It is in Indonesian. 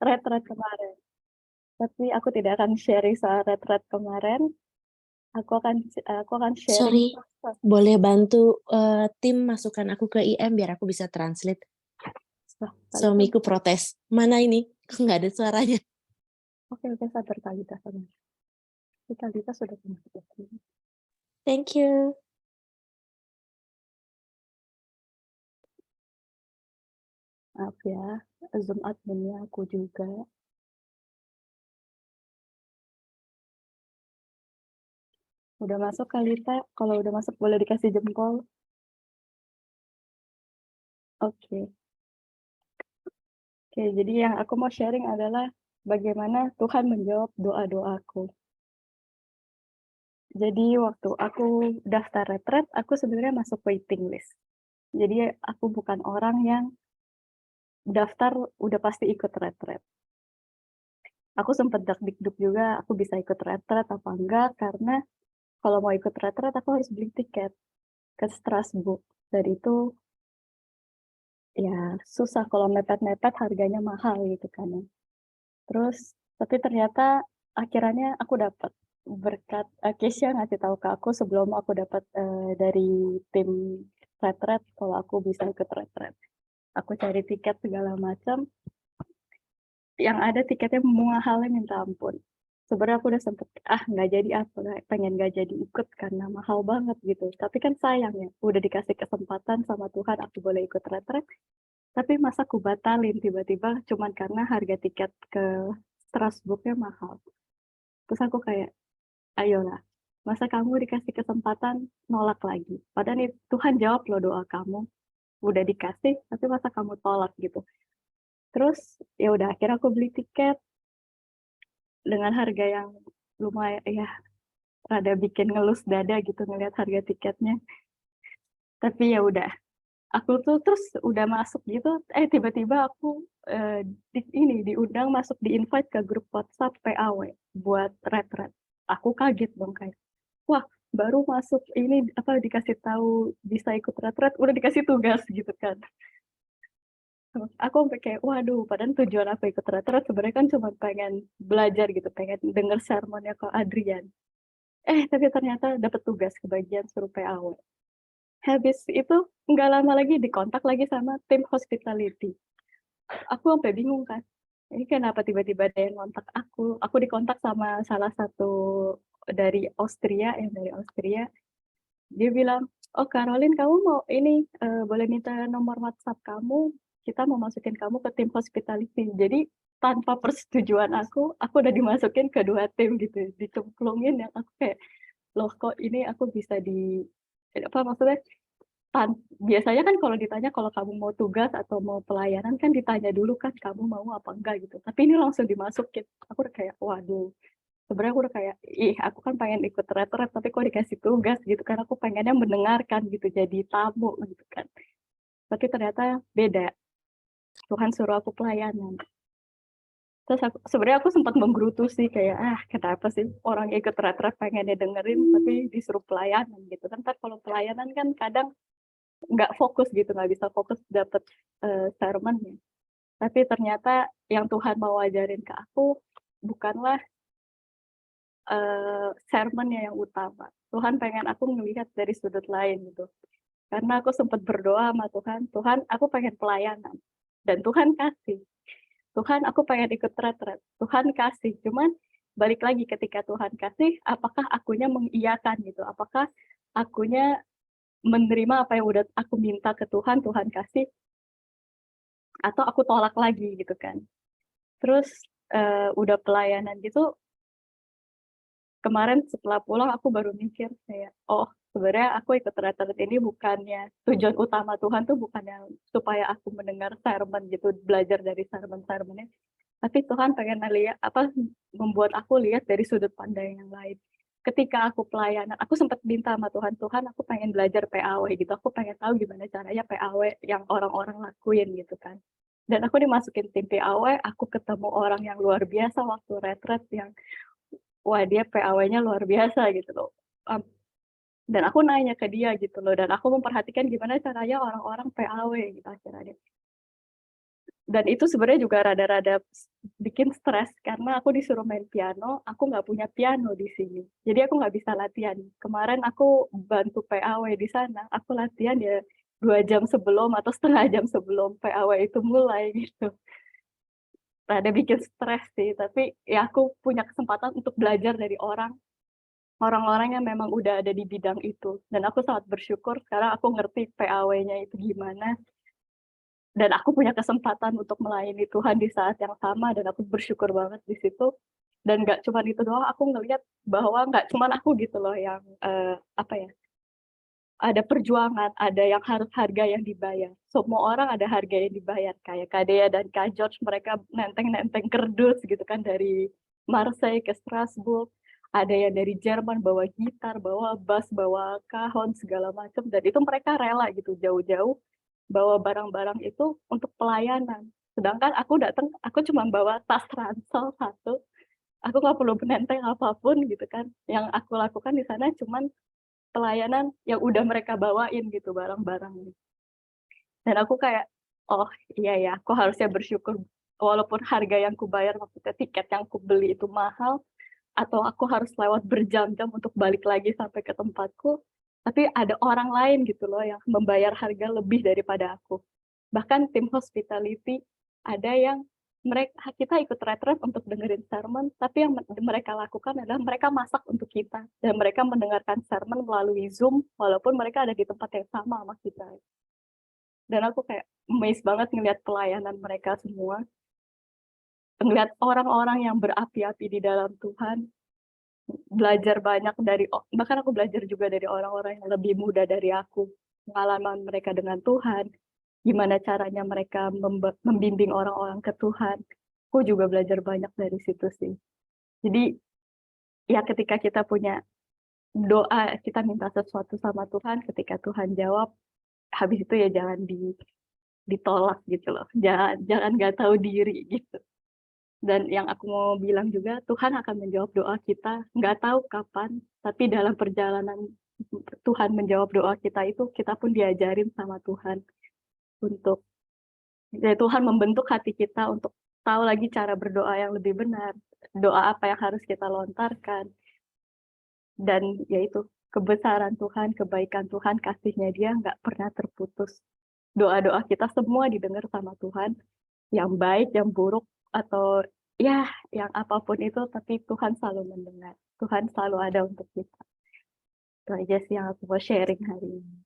retret kemarin. Tapi aku tidak akan sharing soal retret kemarin, aku akan sharing Sorry, boleh bantu, tim masukkan aku ke IM biar aku bisa translate? Wah, Talita Suamiku protes, "Mana ini, kok nggak ada suaranya?" oke oke, sabar Talita, sabar. Tapi Talita sudah masuk ya? Thank you. Maaf ya, Zoom admin-nya aku juga. Udah masuk Talita? Kalau udah masuk boleh dikasih jempol. Oke. Oke, jadi yang aku mau sharing adalah bagaimana Tuhan menjawab doa-doaku. Jadi waktu aku daftar retret, aku sebenarnya masuk waiting list. Jadi aku bukan orang yang daftar udah pasti ikut retret. Aku sempat dakdikduk juga, aku bisa ikut retret apa enggak, karena kalau mau ikut retret aku harus beli tiket ke Strasbourg. Dan itu ya susah, kalau mepet-mepet harganya mahal gitu kan ya. Terus tapi ternyata akhirnya aku dapat berkat, Kesha ngasih tahu ke aku sebelum aku dapat, dari tim retret kalau aku bisa ikut retret. Aku cari tiket segala macam, yang ada tiketnya mahalnya minta ampun. Sebenarnya aku udah sempet, nggak jadi aku pengen nggak jadi ikut karena mahal banget gitu. Tapi kan sayang ya, udah dikasih kesempatan sama Tuhan aku boleh ikut retret, tapi masa aku batalin tiba-tiba cuman karena harga tiket ke Strasbourg-nya mahal. Terus aku kayak, "Ayolah, masa kamu dikasih kesempatan nolak lagi? Padahal nih Tuhan jawab loh doa kamu, udah dikasih tapi masa kamu tolak?" Gitu. Terus ya udah akhirnya aku beli tiket dengan harga yang lumayan ya, rada bikin ngelus dada gitu ngelihat harga tiketnya. Tapi ya udah, aku tuh terus udah masuk gitu, tiba-tiba aku, diundang masuk, di-invite ke grup WhatsApp PAW buat retret. Aku kaget dong kayak, wah, baru masuk ini, dikasih tahu bisa ikut retret, udah dikasih tugas gitu kan. Aku sampai kayak, waduh, padahal tujuan aku ikut retret sebenarnya kan cuma pengen belajar gitu, pengen denger sermonnya Kak Adrian. Tapi ternyata dapet tugas kebagian suruh PAW. Habis itu nggak lama lagi dikontak lagi sama tim hospitality. Aku sampai bingung kan, ini kenapa tiba-tiba ada yang ngontak aku. Aku dikontak sama salah satu dari Austria. Dia bilang, "Oh Caroline, kamu mau ini, boleh minta nomor WhatsApp kamu, kita mau masukin kamu ke tim hospitality." Jadi tanpa persetujuan aku udah dimasukin ke 2 tim gitu, dicemplungin, yang aku kayak, "Loh kok ini aku bisa maksudnya biasanya kan kalau ditanya kalau kamu mau tugas atau mau pelayanan kan ditanya dulu kan kamu mau apa enggak gitu, tapi ini langsung dimasukin." Aku udah kayak, waduh, sebenarnya aku udah kayak, ih aku kan pengen ikut retret tapi kok dikasih tugas gitu kan, aku pengennya mendengarkan gitu, jadi tamu gitu kan. Tapi ternyata beda, Tuhan suruh aku pelayanan. Terus sebenarnya aku sempat menggerutu sih kayak, kenapa sih orang ikut retret pengennya dengerin tapi disuruh pelayanan gitu kan. Entar kalau pelayanan kan kadang nggak fokus gitu, nggak bisa fokus dapet, sermonnya. Tapi ternyata yang Tuhan mau ajarin ke aku bukanlah, sermonnya yang utama. Tuhan pengen aku ngelihat dari sudut lain gitu. Karena aku sempat berdoa sama Tuhan, "Tuhan, aku pengen pelayanan." Dan Tuhan kasih. "Tuhan, aku pengen ikut retret." Tuhan kasih. Cuman balik lagi ketika Tuhan kasih, apakah akunya mengiyakan gitu? Apakah akunya menerima apa yang udah aku minta ke Tuhan, Tuhan kasih, atau aku tolak lagi gitu kan. Terus, udah pelayanan gitu, kemarin setelah pulang aku baru mikir kayak, "Oh, sebenarnya aku ikut retret ini bukannya tujuan utama Tuhan tuh bukan yang supaya aku mendengar sermon gitu, belajar dari sermon-sermonnya, tapi Tuhan pengen membuat aku lihat dari sudut pandang yang lain." Ketika aku pelayanan, aku sempat minta sama Tuhan, "Tuhan, aku pengen belajar PAW gitu, aku pengen tahu gimana caranya PAW yang orang-orang lakuin," gitu kan. Dan aku dimasukin tim PAW, aku ketemu orang yang luar biasa waktu retret yang, wah dia PAW-nya luar biasa gitu loh. Dan aku nanya ke dia gitu loh, dan aku memperhatikan gimana caranya orang-orang PAW gitu akhirnya. Dan itu sebenarnya juga rada-rada bikin stres karena aku disuruh main piano, aku nggak punya piano di sini. Jadi aku nggak bisa latihan. Kemarin aku bantu PAW di sana, aku latihan ya 2 jam sebelum atau setengah jam sebelum PAW itu mulai gitu. Rada bikin stres sih, tapi ya aku punya kesempatan untuk belajar dari orang-orang yang memang udah ada di bidang itu. Dan aku sangat bersyukur sekarang aku ngerti PAW-nya itu gimana, dan aku punya kesempatan untuk melayani Tuhan di saat yang sama dan aku bersyukur banget di situ. Dan nggak cuma itu doang, aku ngelihat bahwa nggak cuma aku gitu loh yang, apa ya, ada perjuangan, ada yang harus harga yang dibayar. Semua orang ada harga yang dibayar, kayak Kak Dea dan Kak George mereka nenteng-nenteng kerdus gitu kan dari Marseille ke Strasbourg. Ada yang dari Jerman bawa gitar, bawa bass, bawa kahon, segala macam, dan itu mereka rela gitu jauh-jauh bawa barang-barang itu untuk pelayanan. Sedangkan aku datang, aku cuma bawa tas ransel satu, aku nggak perlu menenteng apapun gitu kan. Yang aku lakukan di sana cuman pelayanan yang udah mereka bawain gitu barang-barangnya. Dan aku kayak, "Oh, iya ya, aku harusnya bersyukur walaupun harga yang kubayar waktu itu tiket yang kubeli itu mahal, atau aku harus lewat berjam-jam untuk balik lagi sampai ke tempatku, tapi ada orang lain gitu loh yang membayar harga lebih daripada aku." Bahkan tim hospitality ada yang kita ikut retret untuk dengerin sermon, tapi yang mereka lakukan adalah mereka masak untuk kita dan mereka mendengarkan sermon melalui Zoom walaupun mereka ada di tempat yang sama sama kita. Dan aku kayak amazed banget ngelihat pelayanan mereka semua, ngelihat orang-orang yang berapi-api di dalam Tuhan, belajar banyak dari bahkan aku belajar juga dari orang-orang yang lebih muda dari aku, pengalaman mereka dengan Tuhan, gimana caranya mereka membimbing orang-orang ke Tuhan. Aku juga belajar banyak dari situ sih. Jadi, ya ketika kita punya doa, kita minta sesuatu sama Tuhan, ketika Tuhan jawab, habis itu ya jangan ditolak gitu loh. Jangan jangan nggak tahu diri gitu. Dan yang aku mau bilang juga, Tuhan akan menjawab doa kita, nggak tahu kapan, tapi dalam perjalanan Tuhan menjawab doa kita itu, kita pun diajarin sama Tuhan untuk ya Tuhan membentuk hati kita untuk tahu lagi cara berdoa yang lebih benar, doa apa yang harus kita lontarkan, dan yaitu kebesaran Tuhan, kebaikan Tuhan, kasih-Nya Dia nggak pernah terputus. Doa-doa kita semua didengar sama Tuhan, yang baik, yang buruk, atau ya yang apapun itu, tapi Tuhan selalu mendengar. Tuhan selalu ada untuk kita. Itu aja sih yang aku mau sharing hari ini.